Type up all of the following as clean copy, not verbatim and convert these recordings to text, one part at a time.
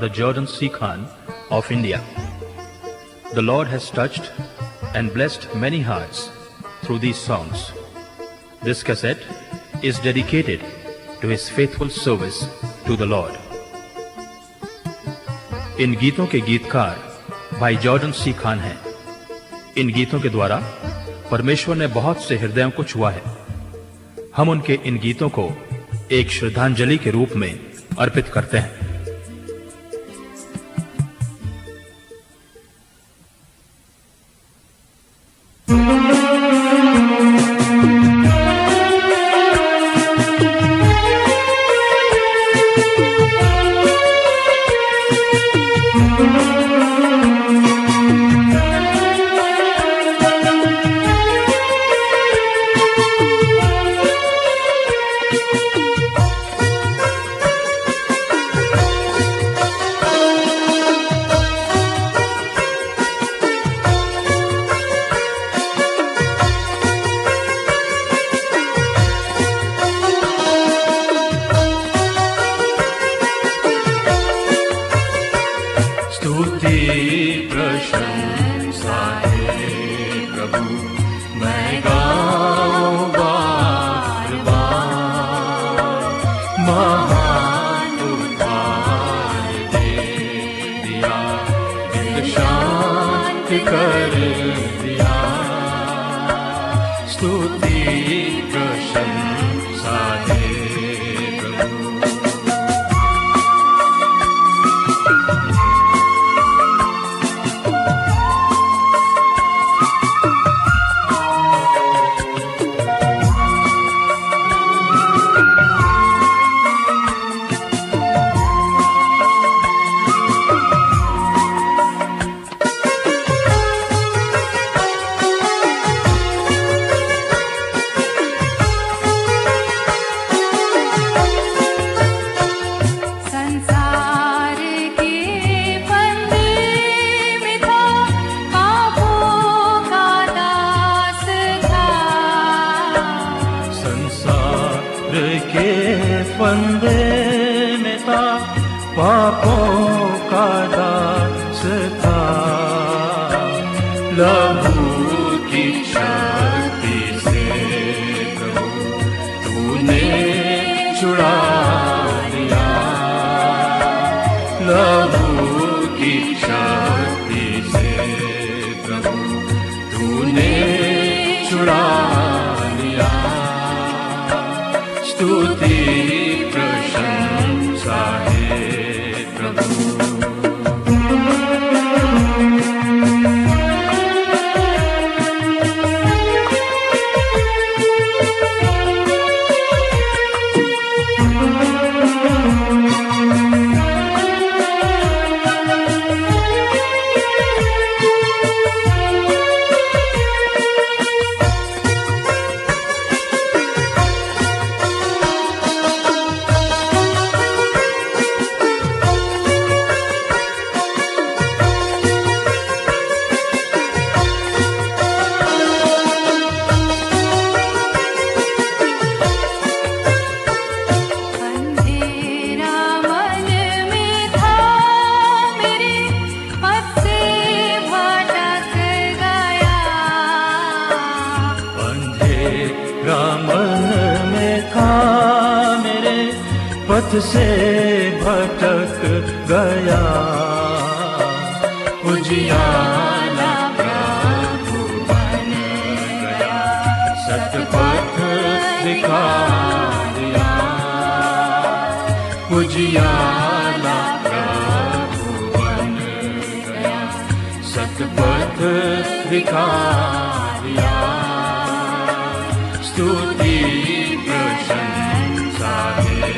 the Jordan Sea Khan of India. The Lord has touched and blessed many hearts through these songs. This cassette is dedicated to his faithful service to the Lord. इन गीतों के गीतकार भाई Jordan सी खान हैं। इन गीतों के द्वारा परमेश्वर ने बहुत से हृदयों को छुआ है। हम उनके इन गीतों को एक श्रद्धांजलि के रूप में अर्पित करते हैं। से भटक गया उजियाला प्रभु बन गया, सतपथ दिखा दिया। उजियाला प्रभु बन गया, सतपथ दिखा दिया। स्तुति प्रशंसा है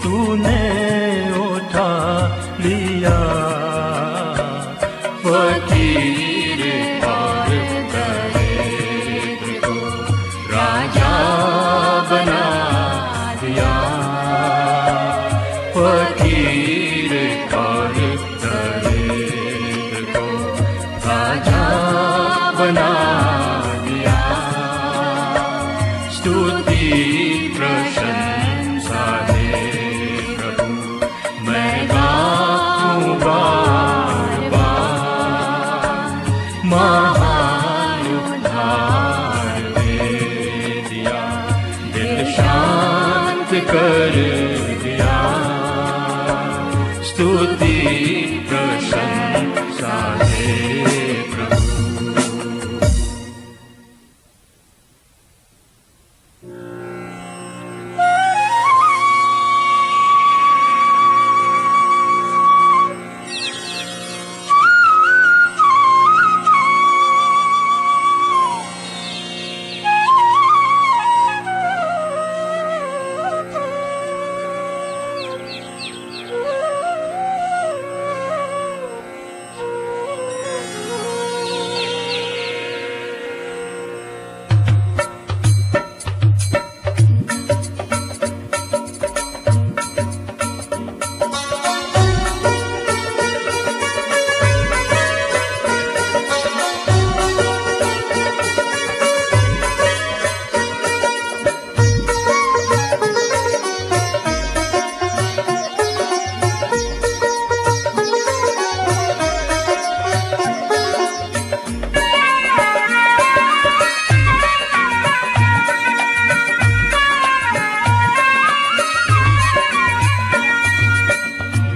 तूने उठा लिया। फकीर और दरिद्र को राजा बना दिया। फकीर और दरिद्र को राजा बना दिया। स्तुति प्रशंसा दे प्रभु, मैं गाऊं बार बार। महान उद्धार दे दिया, दिल शांत कर दिया। स्तुति प्रशंसा दे प्रभु।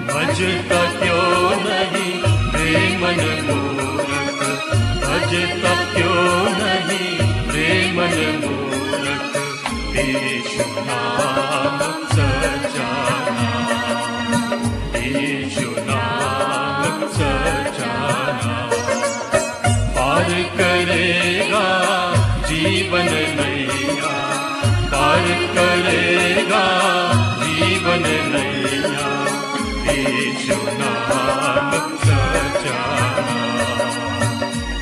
भजता क्यों नहीं रे मन मूर्ख, भजता क्यों नहीं रे मन मूर्ख। यीशु नाम सच्चा नाम, यीशु नाम सच्चा नाम। पार करेगा जीवन नैया, पार करेगा जीवन नैया। यीशु नाम सच्चा नाम,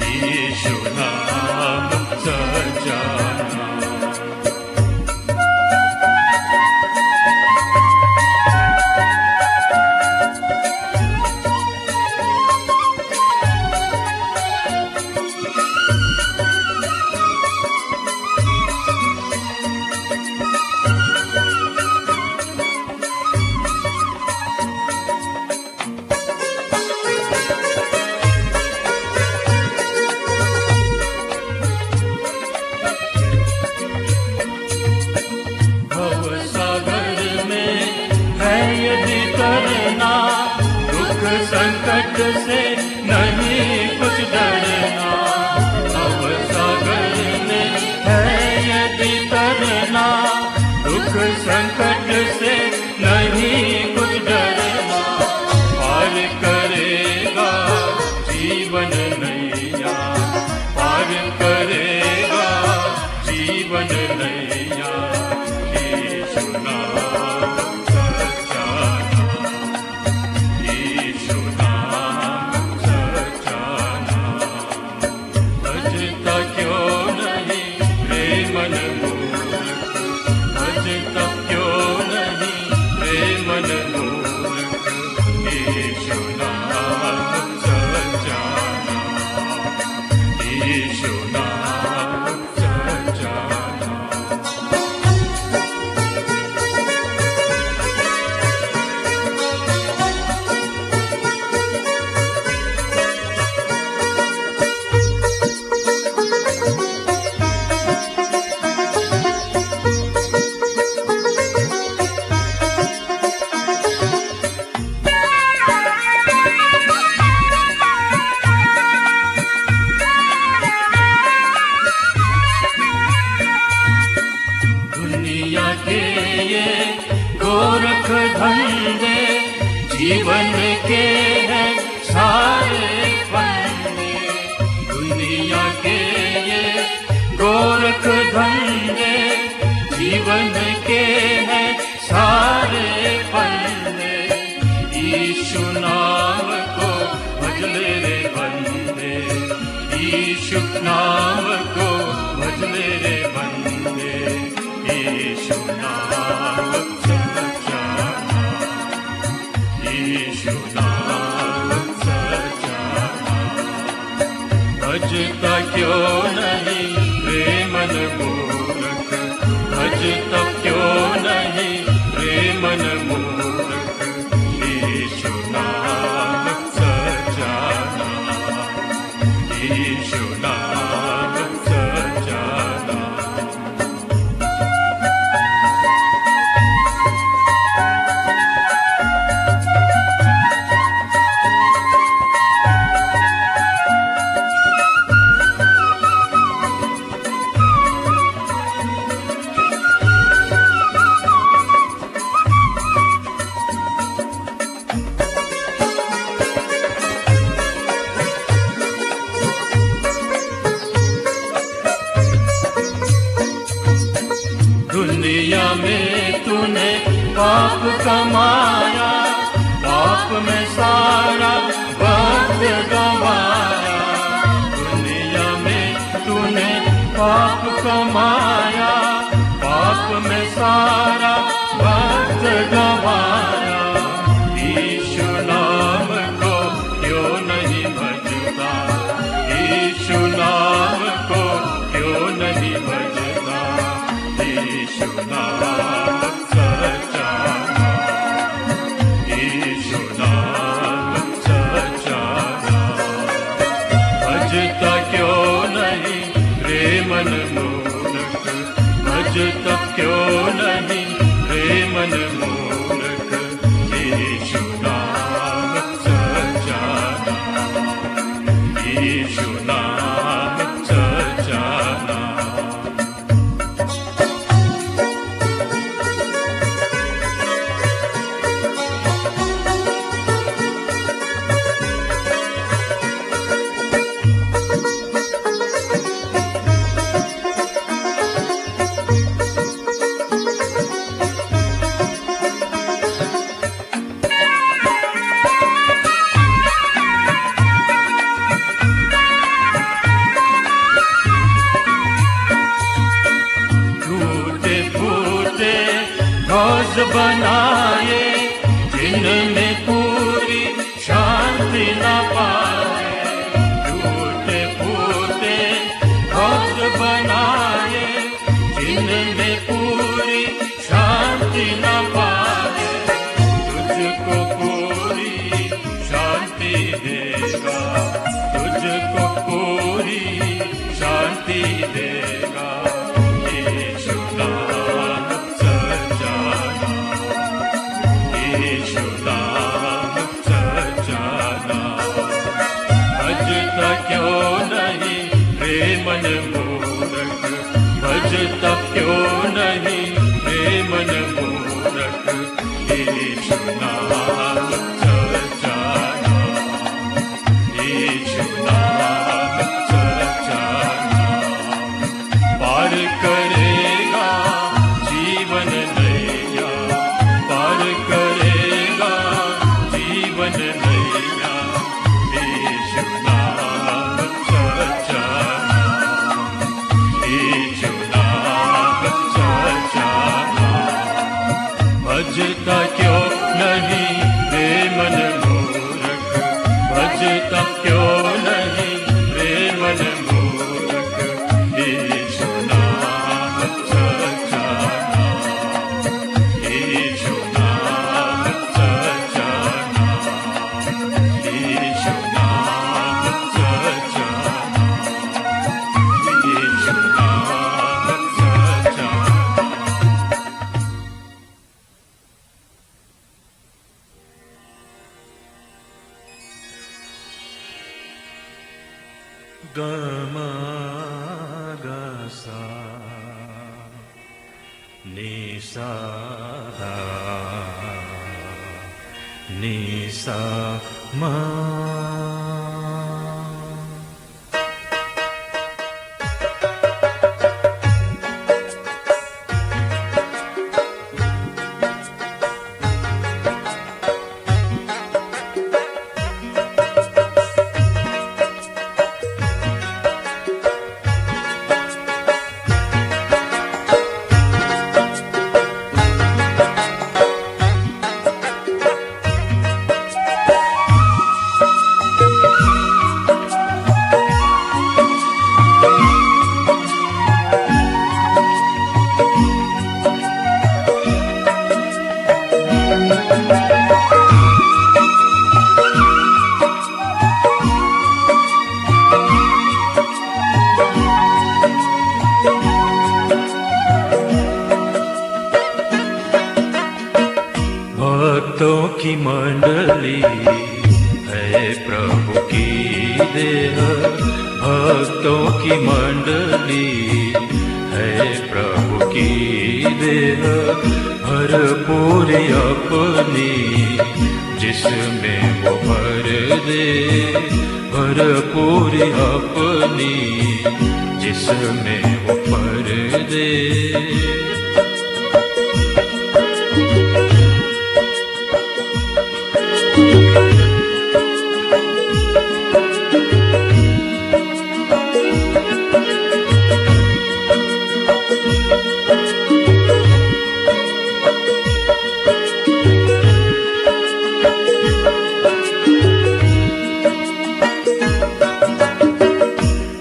यीशु नाम सच्चा नाम। संकट से नहीं कुछ डरना, अब सागर में है यदि तरना। दुख संकट से नहीं कुछ डरना, पार करेगा जीवन नैया, पार करेगा जीवन नैया। यीशु नाम सच्चा नाम, यीशु नाम सच्चा नाम। भजता क्यों नहीं रे मन मूर्ख, भजता क्यों नहीं रे मन मूर्ख। यीशु नाम सच्चा नाम, यीशु नाम सच्चा नाम। दुनिया के ये गोरख धंधे जीवन के हैं सारे फंदे। दुनिया के ये गोरख धंधे जीवन के हैं सारे यीशु नाम को भज मेरे बंदे, यीशु नाम सच्चा नाम, यीशु नाम सच्चा नाम। भजता क्यों नहीं रे मन मूर्ख, भजता क्यों नहीं रे मन मूर्ख, यीशु नाम सच्चा नाम, यीशु नाम सच्चा नाम। दुनिया में तूने पाप कमाया, पाप में सारा वक्त गंवाया। दुनिया में तूने पाप कमाया, पाप में सारा वक्त गंवाया। यीशु नाम को क्यों नहीं भजता, यीशु नाम को क्यों नहीं भजता, यीशु नाम सच्चा नाम, यीशु नाम सच्चा नाम। भजता क्यों नहीं रे मन मूर्ख, भजता क्यों नहीं रे मन मूर्ख, यीशु नाम सच्चा नाम, यीशु नाम सच्चा नाम। फौज बनाए जिनमें पूरी शांति न पाए, टूटे फूटे फौज बनाए जिनमें पूरी शांति न पाए। तुझको पूरी शांति देगा, तुझको पूरी शांति देगा, यीशु नाम सच्चा नाम, यीशु नाम सच्चा नाम। भजता क्यों नहीं रे मन मूर्ख, भजता क्यों नहीं रे मन मूर्ख, यीशु नाम सच्चा नाम, यीशु नाम सच्चा नाम। पार करेगा जीवन नैया, पार करेगा जीवन नैया, यीशु नाम सच्चा नाम, यीशु नाम सच्चा नाम। भजता क्यों नहीं रे मन मूर्ख, भजता क्यों नहीं रे मन मूर्ख, यीशु नाम सच्चा नाम, यीशु नाम सच्चा नाम, यीशु नाम सच्चा नाम, यीशु नाम सच्चा नाम। गमा गसा निसा निसा मा। भक्तों की मंडली है प्रभु की देह, भक्तों की मंडली है प्रभु की देह, भरपूर अपनी जिसमें वो भर दे, भरपूर अपनी जिसमें वो भर दे।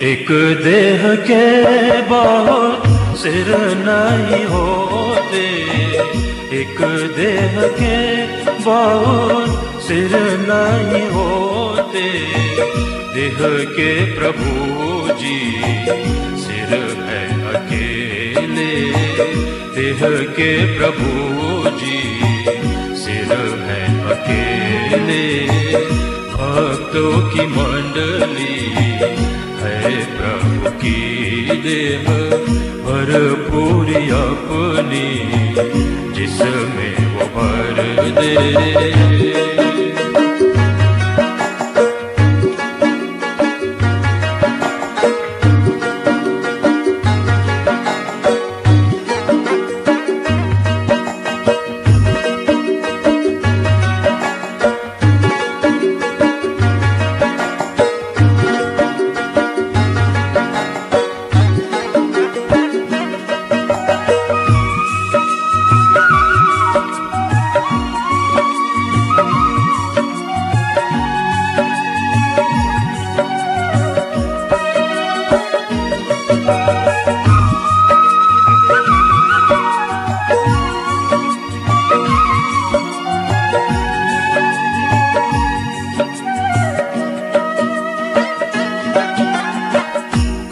एक देह के बहुत सिर नहीं होते, एक देह के बहुत सिर नहीं होते, देह के प्रभु जी सिर है अकेले, देह के प्रभु जी सिर है अकेले, भक्तों की मंडली है प्रभु की देह, भरपूर अपनी जिसमें वो भर दे।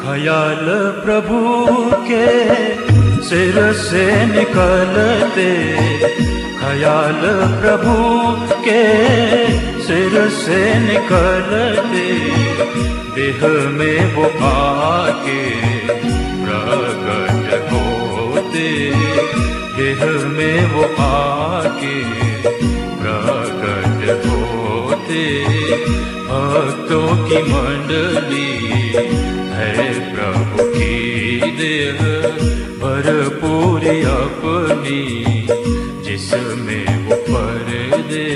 ख्याल प्रभु के सिर से निकलते, ख्याल प्रभु के सिर से निकलते, देह में वो आके प्रकट होते, देह में वो आके प्रकट होते, भक्तों की मंडली है प्रभु की देह, भरपूर अपनी जिसमें वो भर दे।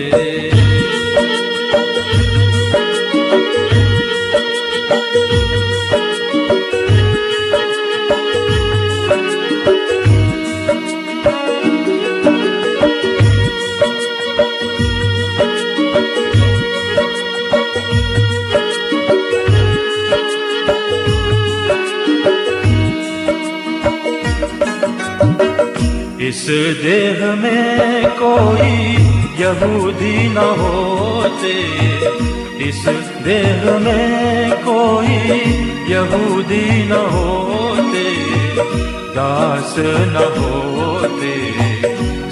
इस देह में कोई यहूदी न होते, इस देह में कोई यहूदी न होते, दास न होते,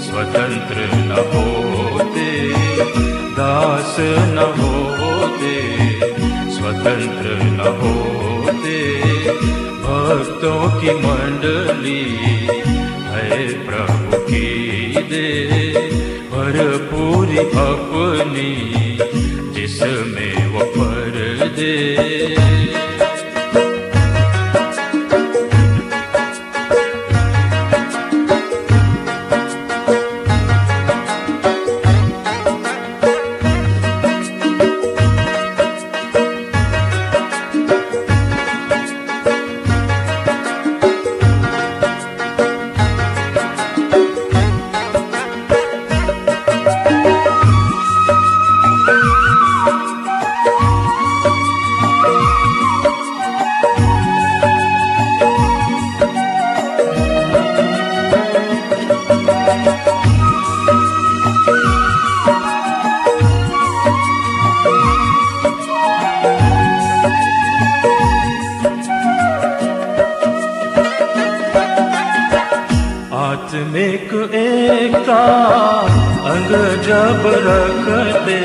स्वतंत्र न होते, दास न होते, स्वतंत्र न होते, भक्तों की मंडली है प्रभु की देह, भरपूर अपनी जिसमें वो भर दे। आत्मिक एकता अंग जब रखते,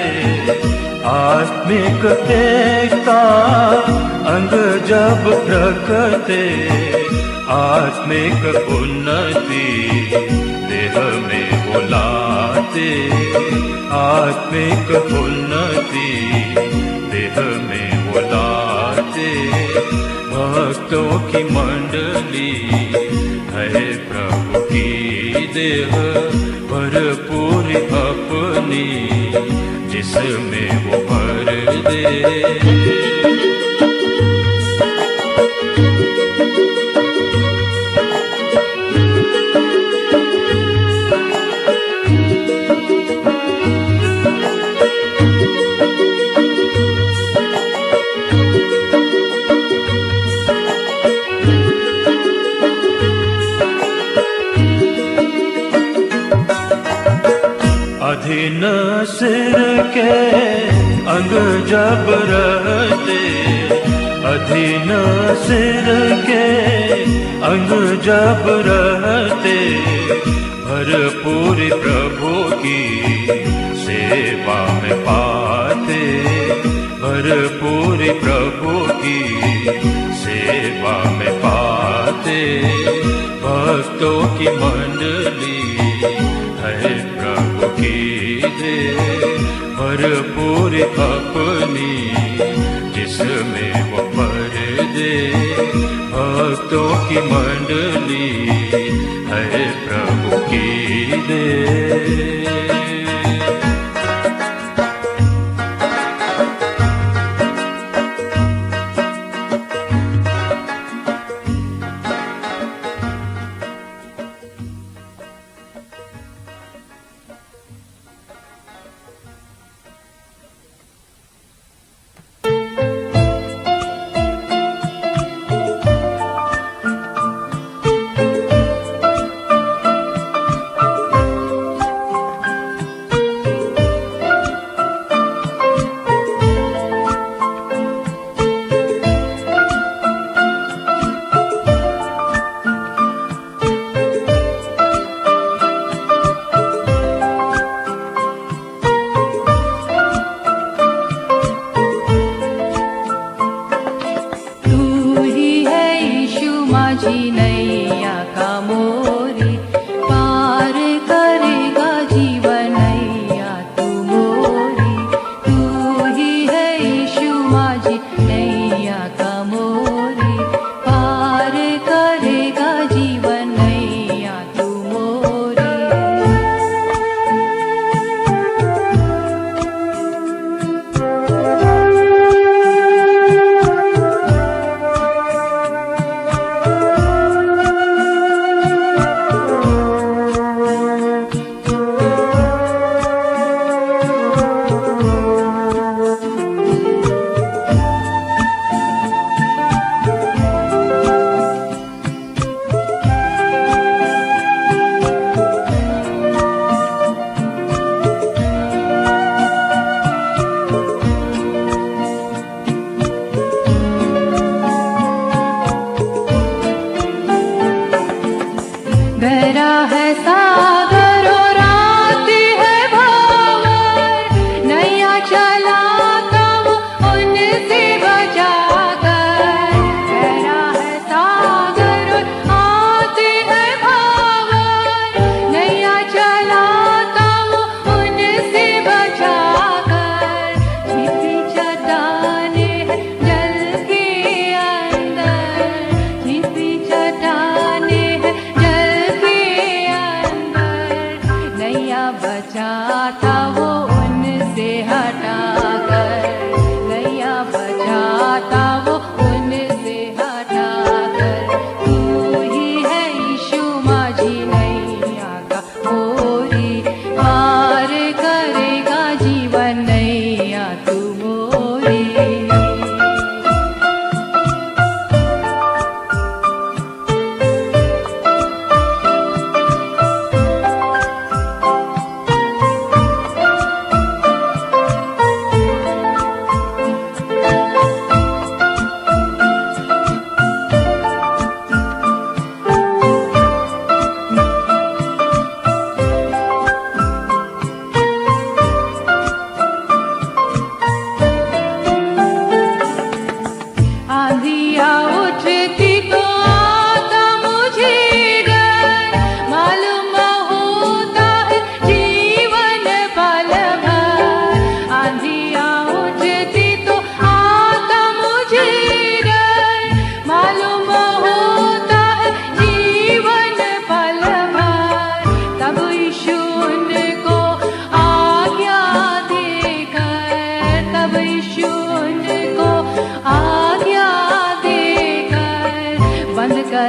आत्मिक एकता अंग जब रखते, आत्मिक उन्नति देह में वो लाते, आत्मिक उन्नति देह में वो लाते। भक्तों की मंडली है प्रभु की देह, भरपूर अपनी जिसमें वो भर दे। अधीन सिर के अंग जब रहते, अधीन सिर के अंग जब रहते, भरपूर प्रभु की सेवा में पाते, भरपूर प्रभु की सेवा में पाते। भक्तों की मंडली है प्रभु की दे, भरपूर अपनी जिसमें वो भर दे। भक्तों की मंडली है प्रभु की दे।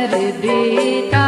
कर देता